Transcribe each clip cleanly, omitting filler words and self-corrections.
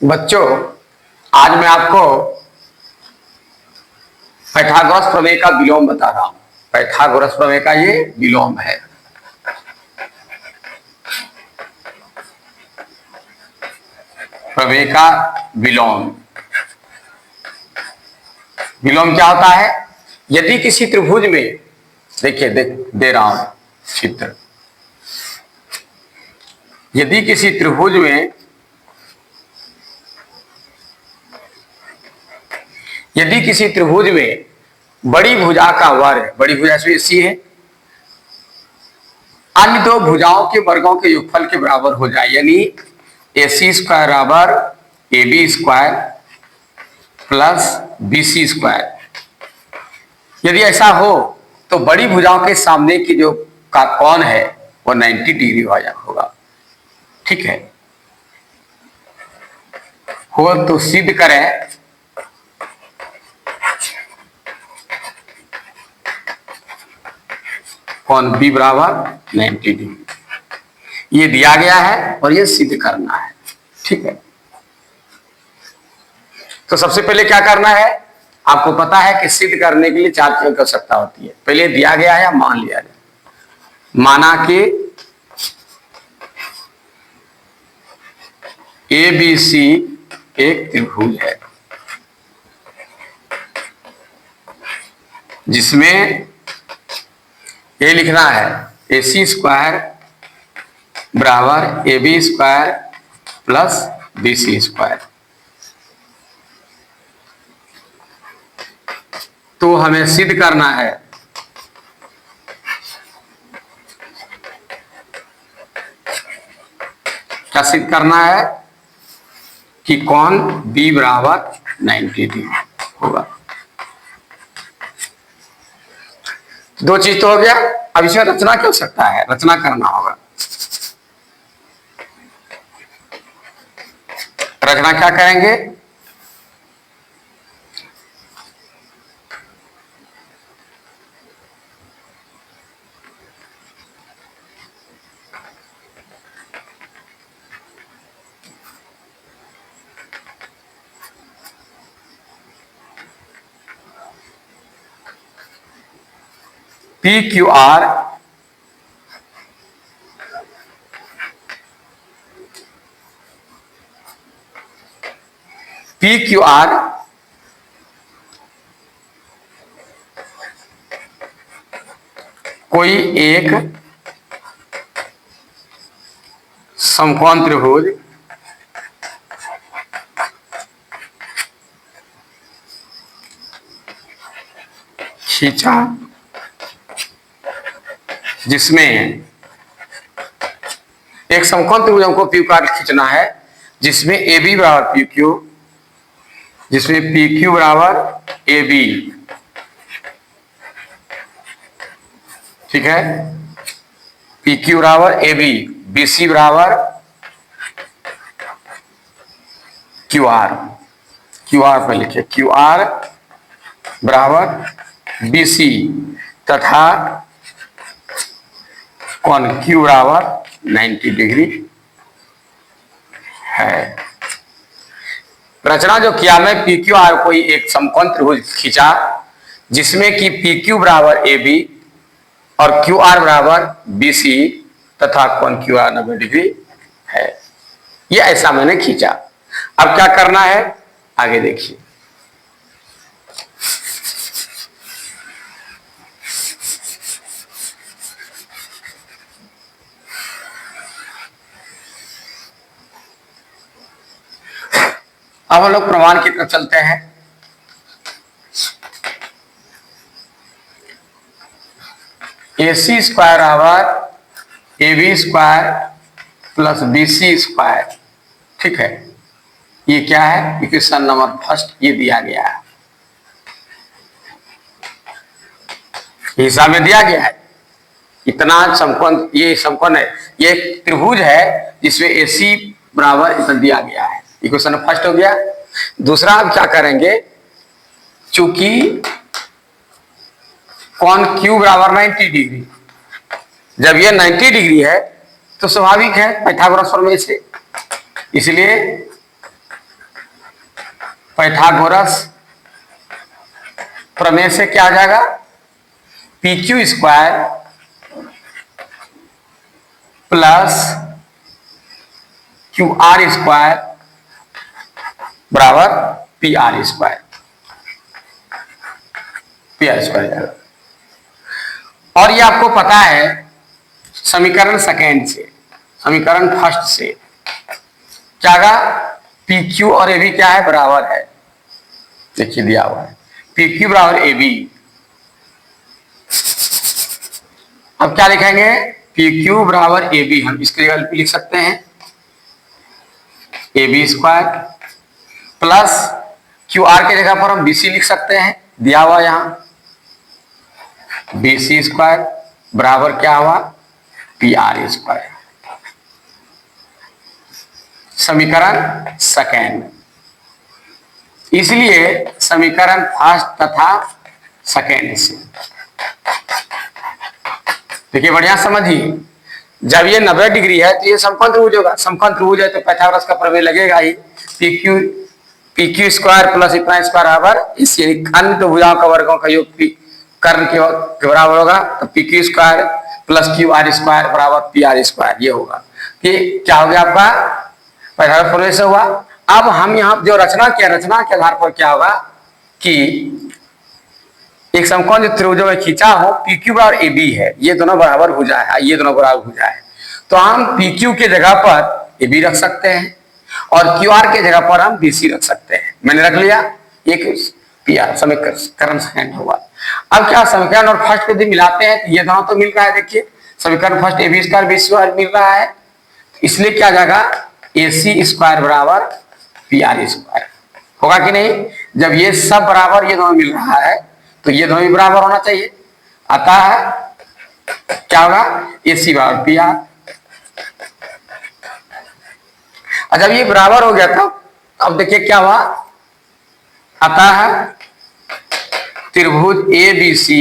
बच्चों, आज मैं आपको पाइथागोरस प्रमेय का विलोम बता रहा हूं। पाइथागोरस प्रमेय का ये विलोम है। प्रमेय का विलोम। विलोम क्या होता है? यदि किसी त्रिभुज में, देखिए दे रहा हूं चित्र। यदि किसी त्रिभुज में बड़ी भुजा का वर्ग, बड़ी भुजा से सी है, अन्य दो भुजाओं के वर्गों के योगफल के बराबर हो जाए, यानी AC स्क्वायर बराबर AB square plus BC square. यदि ऐसा हो तो बड़ी भुजाओं के सामने की जो का कोण है वो 90 डिग्री होगा। ठीक है, हो तो सिद्ध करें कोण B बराबर 90 डिग्री। ये दिया गया है और ये सिद्ध करना है। ठीक है, तो सबसे पहले क्या करना है? आपको पता है कि सिद्ध करने के लिए चार चीजों की आवश्यकता होती है। पहले दिया गया है या मान लिया जाए। माना कि ABC एक त्रिभुज है जिसमें ये लिखना है AC स्क्वायर बराबर AB square plus BC square. तो हमें सिद्ध करना है क्या सिद्ध करना है कि कोण B बराबर 90 डिग्री होगा। दो चीज तो हो गया। अब इसमें रचना क्या हो सकता है? रचना करना होगा। रचना क्या करेंगे? PQR कोई एक समकोण त्रिभुज खींचा जिसमें एक समकोण त्रिभुज हमको PQR खींचना है जिसमें AB बराबर PQ, जिसमें PQ बराबर AB। ठीक है, PQ बराबर AB, BC बराबर QR। QR पर लिखिए QR बराबर BC तथा कोण Q बराबर 90 डिग्री है। रचना जो किया मैं, PQR कोई एक समकोण त्रिभुज खींचा जिसमें कि PQ बराबर AB और QR बराबर BC तथा कोण QR 90 डिग्री है। ये ऐसा मैंने खींचा। अब क्या करना है आगे देखिए। अब हम लोग प्रमाण की तरफ चलते हैं। AC स्क्वायर बराबर AB square plus BC square. ठीक है, ये क्या है? इक्वेशन नंबर फर्स्ट ये दिया गया है, हिसाब में दिया गया है। इतना समकोण, ये समकोण है, ये एक त्रिभुज है जिसमें AC बराबर इतना दिया गया है। इक्वेशन फर्स्ट हो गया। दूसरा अब क्या करेंगे, चूंकि कोण Q बराबर 90 डिग्री, जब ये 90 डिग्री है तो स्वाभाविक है पाइथागोरस प्रमेय से, इसलिए पाइथागोरस प्रमेय से क्या आ जाएगा, P Q square plus Q R square बराबर P R square, P R square जाएगा। और ये आपको पता है समीकरण सेकेंड से, समीकरण फर्स्ट से क्या आगा, पी क्यू और ए बी क्या है, बराबर है, देखिए दिया हुआ है पी क्यू बराबर ए बी। अब क्या लिखेंगे, पी क्यू बराबर ए बी, हम इसके जगह लिख सकते हैं A B square plus Q R के जगह पर हम बी सी लिख सकते हैं, दिया हुआ यहां बी सी स्क्वायर बराबर क्या हुआ, पी आर स्क्वायर। समीकरण सेकेंड, इसलिए समीकरण फर्स्ट तथा सेकेंड से देखिए बढ़िया समझिए, जब ये 90 डिग्री है तो ये समकोण त्रिभुज होगा, समकोण त्रिभुज है तो पाइथागोरस का प्रमेय लगेगा ही, पी क्यू स्क्वायर प्लस इतना स्क्वायर बराबर इस अन्य दो भुजाओं का वर्गों का योग कर्ण के बराबर होगा, तो P Q square plus Q R square बराबर पी आर स्क्वायर, ये होगा। ये क्या हो गया आपका, पाइथागोरस प्रमेय से हुआ। अब हम यहाँ जो रचना किया, रचना के आधार पर क्या होगा कि एक समकोण जो त्रिभुजों में खींचा हो, पी क्यू बराबर ए बी है, ये दोनों बराबर भुजा है, ये दोनों बराबर भुजा है, तो हम पी क्यू के जगह पर ए बी रख सकते हैं और क्यू आर के जगह पर हम बी सी रख सकते हैं। मैंने रख लिया, एक पी आर समीकरण सेकंड हुआ। अब क्या समीकरण और फर्स्ट को मिलाते हैं तो ये दोनों तो मिल रहा है, देखिए समीकरण first A B square B square मिल रहा है, इसलिए क्या जाएगा ए सी स्क्वायर बराबर पी आर स्क्वायर होगा कि नहीं। जब ये सब बराबर ये दोनों मिल रहा है तो ये दोनों भी बराबर होना चाहिए, आता है क्या होगा ए सी बराबर पी आर। जब ये बराबर हो गया था, अब देखिए क्या हुआ, आता है त्रिभुज ए बी सी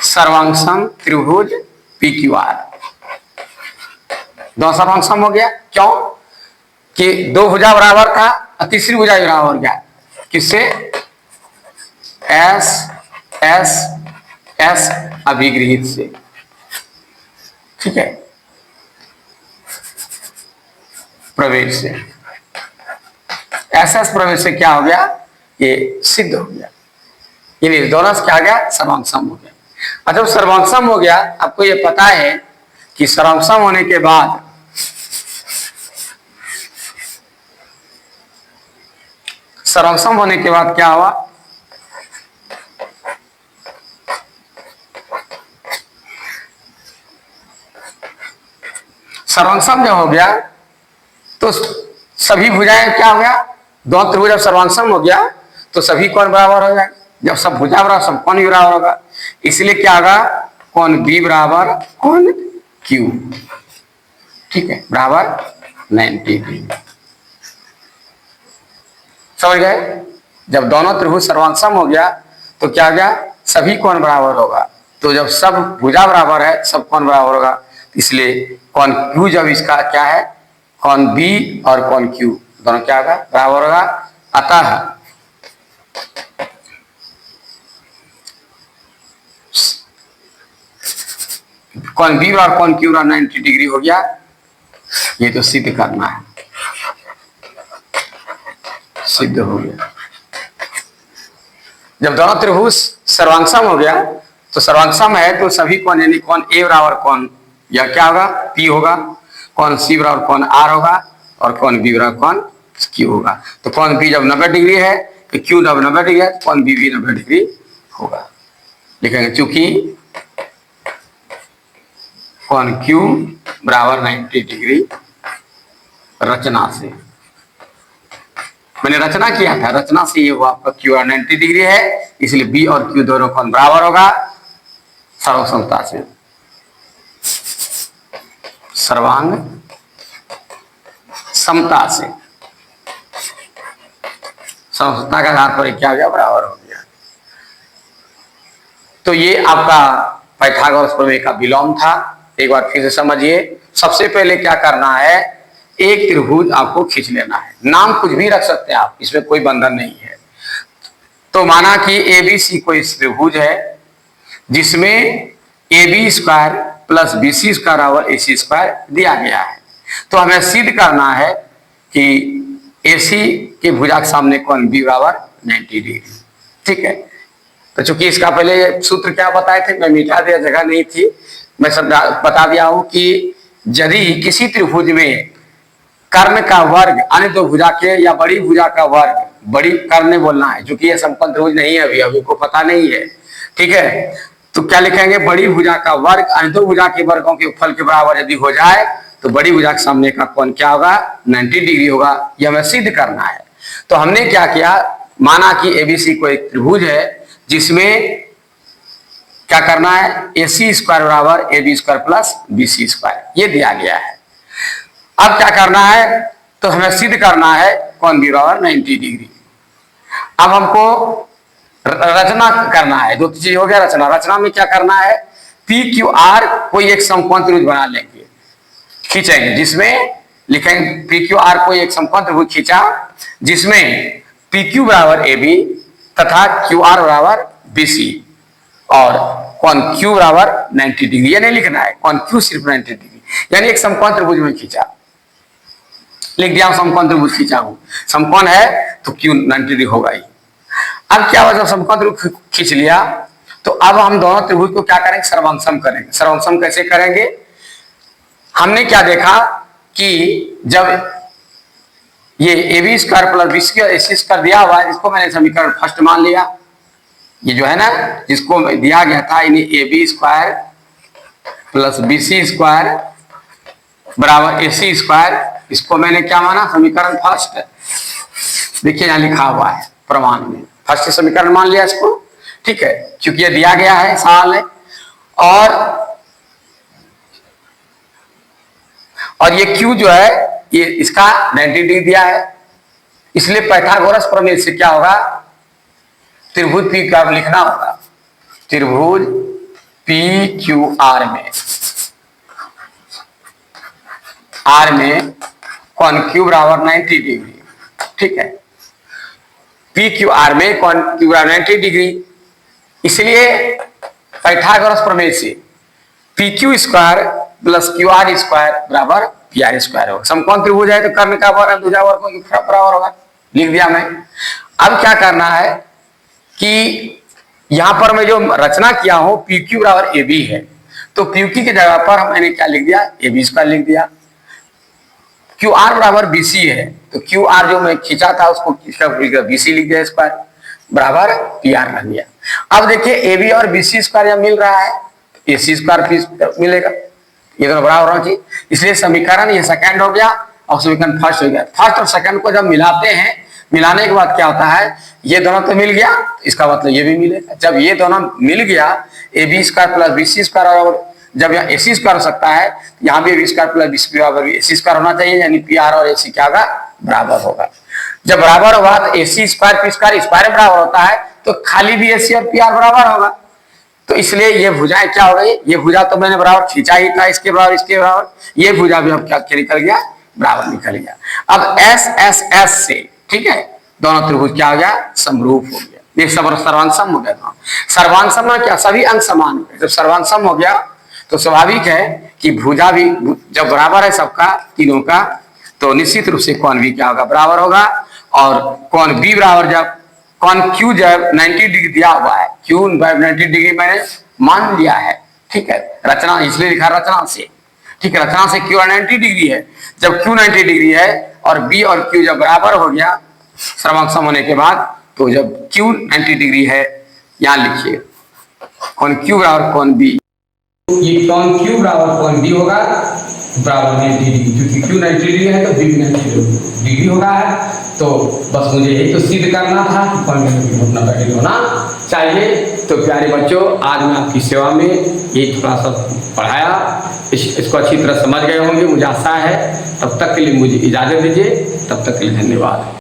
सर्वांगसम त्रिभुज पी क्यू आर, दो सर्वांगसम हो गया, क्यों कि दो भुजा बराबर था और तीसरी भुजा बराबर हो गया, किससे, एस एस एस अभिगृहित से, ठीक है, प्रवेश से, एस एस प्रवेश से क्या हो गया, ये सिद्ध हो गया, ये दोनों से क्या आ गया, सर्वांगसम हो गया। और जब सर्वांगसम हो गया, आपको ये पता है कि सर्वांगसम होने के बाद सर्वांगसम होने के बाद क्या हुआ, सर्वांगसम जब हो गया तो सभी भुजाएं क्या हो गया, दो त्रिभुज जब सर्वांगसम हो गया तो सभी कोण बराबर हो जाए, जब सब भुजा बराबर सब कोण भी बराबर होगा, इसलिए क्या होगा, कोण बी बराबर कोण क्यू, ठीक है, बराबर 90 डिग्री। समझ गए, जब दोनों त्रिभुज सर्वांगसम हो गया तो क्या हो गया, सभी कोण बराबर होगा, तो जब सब भुजा बराबर है सब कोण बराबर होगा, इसलिए कोण क्यू जब इसका क्या है, कोण बी और कोण क्यू दोनों क्या होगा, बराबर होगा। अतः कोण बी और कोण क्यू 90 डिग्री हो गया, ये तो सिद्ध करना है, सिद्ध हो गया। जब दोनों त्रिभुज सर्वांगसम हो गया तो सर्वांगसम है तो सभी कोण यानी कोण ए बराबर कोण या क्या होगा, पी होगा, कोण सी बराबर कोण आर होगा और कोण बी बराबर कोण क्यू होगा। तो कोण बी जब 90 डिग्री है तो क्यू जब 90 डिग्री है तो कोण बी भी 90 डिग्री होगा, लिखेंगे चूंकि कोण क्यू बराबर 90 डिग्री रचना से, मैंने रचना किया था, रचना से ये हुआ आपका क्यू आर 90 डिग्री है, इसलिए बी और क्यू दोनों कोण बराबर होगा सर्वसमता से, सर्वांग समता से, समता के आधार पर क्या हो गया, बराबर हो गया। तो ये आपका पाइथागोरस प्रमेय का विलोम था, एक बार फिर से समझिए। सबसे पहले क्या करना है एक त्रिभुज आपको खींच लेना है। नाम कुछ भी रख सकते हैं आप, इसमें कोई बंधन नहीं है। तो माना कि एबीसी कोई त्रिभुज है जिसमें A B square plus B C square और ए सी स्क्वायर दिया गया है। तो हमें सिद्ध करना है कि ए सी के भुजा के सामने कोण बी बराबर 90 डिग्री। ठीक है, तो चूंकि इसका पहले सूत्र क्या बताए थे, मैं मिटा दिया, जगह नहीं थी, मैं सब बता दिया हूं कि यदि किसी त्रिभुज में कर्ण का वर्ग अन्य दो भुजा के या बड़ी भुजा का वर्ग, बड़ी कर्ण बोलना है, क्योंकि ये समकोण त्रिभुज नहीं है, अभी को पता नहीं है। ठीक है, तो क्या लिखेंगे, बड़ी भुजा का वर्ग अन्य दो भुजा के वर्गों के फल के बराबर यदि हो जाए तो बड़ी भुजा के सामने का कोण क्या होगा, 90 डिग्री होगा। यह हमें सिद्ध करना है। तो हमने क्या किया, माना कि एबीसी को एक त्रिभुज है जिसमें क्या करना है, ए सी स्क्वायर बराबर A B square plus B C square, ये दिया गया है। अब क्या करना है, तो हमें सिद्ध करना है कोण बी बराबर 90 डिग्री। अब हमको रचना करना है, दो चीज हो गया रचना। रचना में क्या करना है, पी क्यू आर कोई एक समकोण त्रिभुज बना लेंगे, खींचेंगे, जिसमें लिखेंगे पी क्यू आर कोई एक समकोण त्रिभुज खींचा जिसमें पी क्यू बराबर ए बी तथा क्यू आर बराबर बी सी और कोण क्यू बराबर 90 डिग्री। ये नहीं लिखना है, कोण क्यू सिर्फ 90 डिग्री, यानी एक समकोण त्रिभुज में खींचा, लिख दिया समकोण त्रिभुज खींचा हूं, समकोण है तो क्यू 90 डिग्री होगा ही। अब क्या हुआ, जब समकोण त्रिभुज खींच लिया तो अब हम दोनों त्रिभुज को क्या करेंगे, सर्वांगसम करेंगे। सर्वांगसम कैसे करेंगे, हमने क्या देखा कि जब ये A B square plus B square A C square दिया हुआ है, जिसको मैंने समीकरण फर्स्ट मान लिया, ये जो है ना जिसको दिया गया था, यानी A B square plus B C square बराबर ए सी स्क्वायर, इसको मैंने क्या माना, समीकरण फर्स्ट। देखिए यहां लिखा हुआ है प्रमाण में, फर्स्ट समीकरण मान लिया इसको। ठीक है, क्योंकि ये दिया गया है सवाल है। और ये क्यू जो है ये इसका 90 डिग्री दिया है, इसलिए पाइथागोरस प्रमेय से क्या होगा, त्रिभुज पी क्यू आर लिखना होगा। त्रिभुज पी क्यू आर में कोण क्यू बराबर 90 डिग्री। ठीक है, पी क्यू आर में कोण क्यू बराबर 90 डिग्री, इसलिए पाइथागोरस प्रमेय से P Q square plus Q R square बराबर पी आर स्क्वायर होगा। समकोण त्रिभुज है तो कर्ण का वर्ग भुजा वर्गों के बराबर होगा, लिख दिया मैं। अब क्या करना है कि यहां पर मैं जो रचना किया हूं पी क्यू बराबर ए बी है, तो पी क्यू की जगह पर मैंने क्या लिख दिया, ए बी स्क्वायर लिख दिया। क्यू आर बराबर बी सी है, तो क्यू आर जो मैं खींचा था उसको बी सी लिख दिया स्क्वायर बराबर पी आर रख दिया। अब देखिए ए बी और बी सी स्क्वायर यहां मिल रहा है, ए सी स्क्वायर मिलेगा, ये दोनों बराबर होना चाहिए। इसलिए समीकरण ये सेकंड हो गया और समीकरण फर्स्ट हो गया। फर्स्ट और सेकंड को जब मिलाते हैं, मिलाने के बाद क्या होता है, ये दोनों तो मिल गया, इसका मतलब ये भी मिलेगा। जब ये दोनों मिल गया, A B square plus B C square, और जब यहाँ ए सी स्क्वायर हो सकता है, यहाँ भी A B square plus B C बराबर ए सी स्क्वायर होना चाहिए, यानी पी आर और ए सी क्या होगा, बराबर होगा। जब बराबर होगा तो ए C square P square square बराबर होता है, तो खाली भी ए सी और पी आर बराबर होगा। तो इसलिए ये भुजाएं क्या हो गई, ये भुजा तो मैंने बराबर खींचा ही था, इसके बराबर इसके बराबर, ये भुजा भी अब क्या निकल गया, बराबर निकल गया। अब एस एस एस से, ठीक है, दोनों त्रिभुज क्या हो गया, समरूप हो गया, ये सर्वांगसम हो गया। सर्वांगसम में क्या, सभी अंक समान हो गए। जब सर्वांगसम हो गया तो स्वाभाविक है कि भुजा भी जब बराबर है सबका, तीनों का, तो निश्चित रूप से कोण भी क्या होगा, बराबर होगा। और कोण बी बराबर, जब कोण क्यू जब 90 डिग्री दिया हुआ है, क्यू 90 डिग्री मैंने मान लिया है। ठीक है, रचना इसलिए लिखा रचना से, ठीक है, रचना से क्यू 90 डिग्री है। जब क्यू 90 डिग्री है और बी और क्यू जब बराबर हो गया सर्वांगसम होने के बाद, तो जब क्यू 90 डिग्री है, यहां लिखिए कोण क्यू बराबर कोण बी, ये कोण क्यू बराबर कोण बी होगा बराबर 90 डिग्री, क्योंकि क्यू 90 डिग्री है तो बी 90 डिग्री होगा। तो बस मुझे यही तो सिद्ध करना था कि कोण 90 डिग्री होना चाहिए। तो प्यारे बच्चों, आज मैं आपकी सेवा में ये थोड़ा सा पढ़ाया, इसको अच्छी तरह समझ गए होंगे मुझे आशा है। तब तक के लिए मुझे इजाजत दीजिए, तब तक के लिए धन्यवाद।